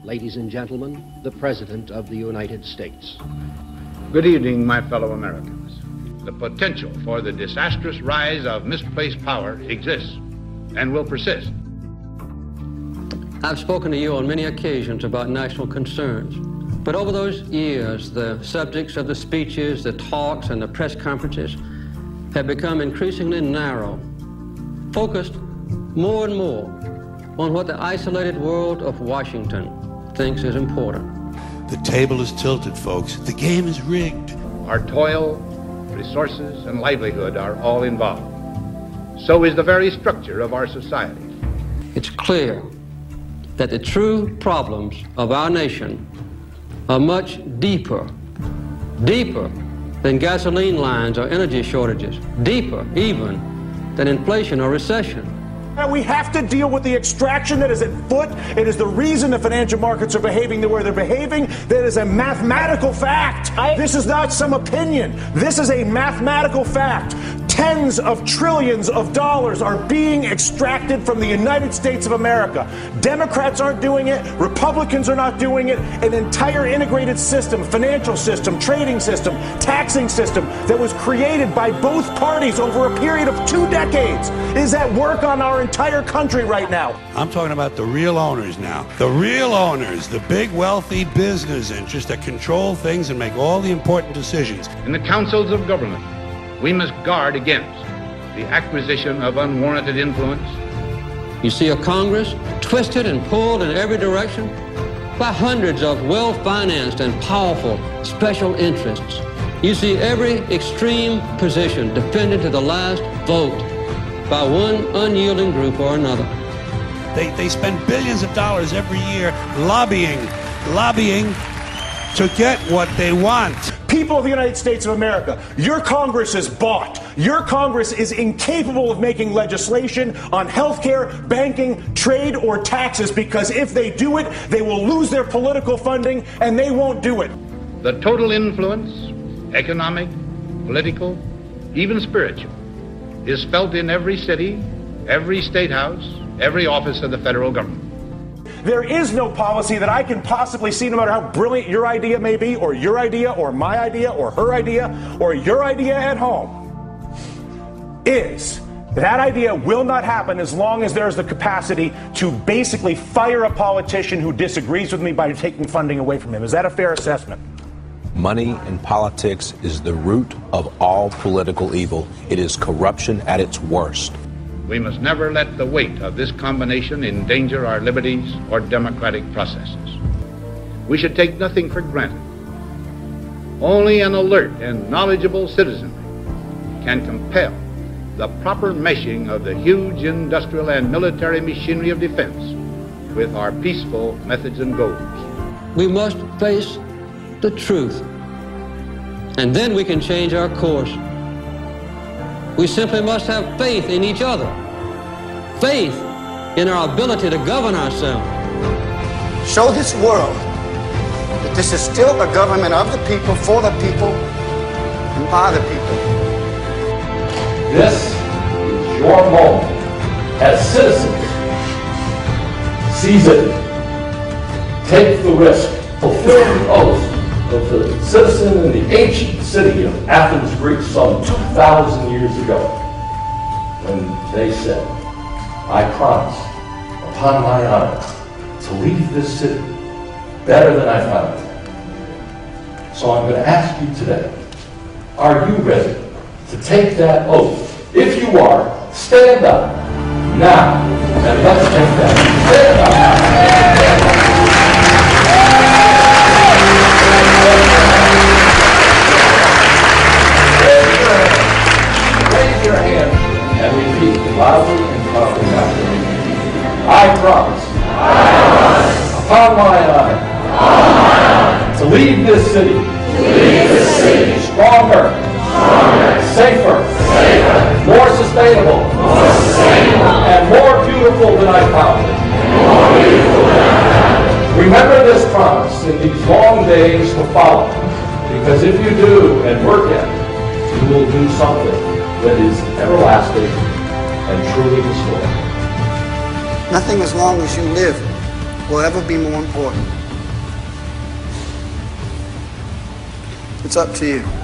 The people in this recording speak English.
Ladies and gentlemen, the President of the United States. Good evening, my fellow Americans. The potential for the disastrous rise of misplaced power exists and will persist. I've spoken to you on many occasions about national concerns, but over those years, the subjects of the speeches, the talks, and the press conferences have become increasingly narrow, focused more and more on what the isolated world of Washington thinks is important. The table is tilted, folks. The game is rigged. Our toil, resources, and livelihood are all involved. So is the very structure of our society. It's clear that the true problems of our nation are much deeper than gasoline lines or energy shortages, deeper even than inflation or recession. We have to deal with the extraction that is at foot. It is the reason the financial markets are behaving the way they're behaving. That is a mathematical fact. This is not some opinion. This is a mathematical fact. Tens of trillions of dollars are being extracted from the United States of America. Democrats aren't doing it. Republicans are not doing it. An entire integrated system, financial system, trading system, taxing system that was created by both parties over a period of 2 decades is at work on our entire country right now. I'm talking about the real owners now. The real owners, the big wealthy business interests that control things and make all the important decisions. In the councils of government, we must guard against the acquisition of unwarranted influence. You see a Congress twisted and pulled in every direction by hundreds of well-financed and powerful special interests. You see every extreme position defended to the last vote by one unyielding group or another. They spend billions of dollars every year lobbying to get what they want. People of the United States of America, your Congress is bought. Your Congress is incapable of making legislation on healthcare, banking, trade, or taxes because if they do it, they will lose their political funding and they won't do it. The total influence, economic, political, even spiritual, is felt in every city, every state house, every office of the federal government. There is no policy that I can possibly see, no matter how brilliant your idea may be, or your idea, or my idea, or her idea, or your idea at home, is that idea will not happen as long as there's the capacity to basically fire a politician who disagrees with me by taking funding away from him. Is that a fair assessment? Money in politics is the root of all political evil. It is corruption at its worst. We must never let the weight of this combination endanger our liberties or democratic processes. We should take nothing for granted. Only an alert and knowledgeable citizenry can compel the proper meshing of the huge industrial and military machinery of defense with our peaceful methods and goals. We must face the truth, and then we can change our course. We simply must have faith in each other, faith in our ability to govern ourselves. Show this world that this is still a government of the people, for the people, and by the people. This is your moment as citizens. Seize it. Take the risk. Fulfill the oath of the citizen in the ancient city of Athens, Greece, some 2,000 years ago, when they said, I promise, upon my honor, to leave this city better than I found it. So I'm going to ask you today, are you ready to take that oath? If you are, stand up now, and let's take that. Stand up. Raise your hand and repeat loudly and proudly after me. I promise, upon my honor, to leave this city, stronger, safer, more sustainable, and more beautiful than I found it. Remember this promise in these long days to follow, because if you do and work at it, you will do something that is everlasting and truly historic. Nothing as long as you live will ever be more important. It's up to you.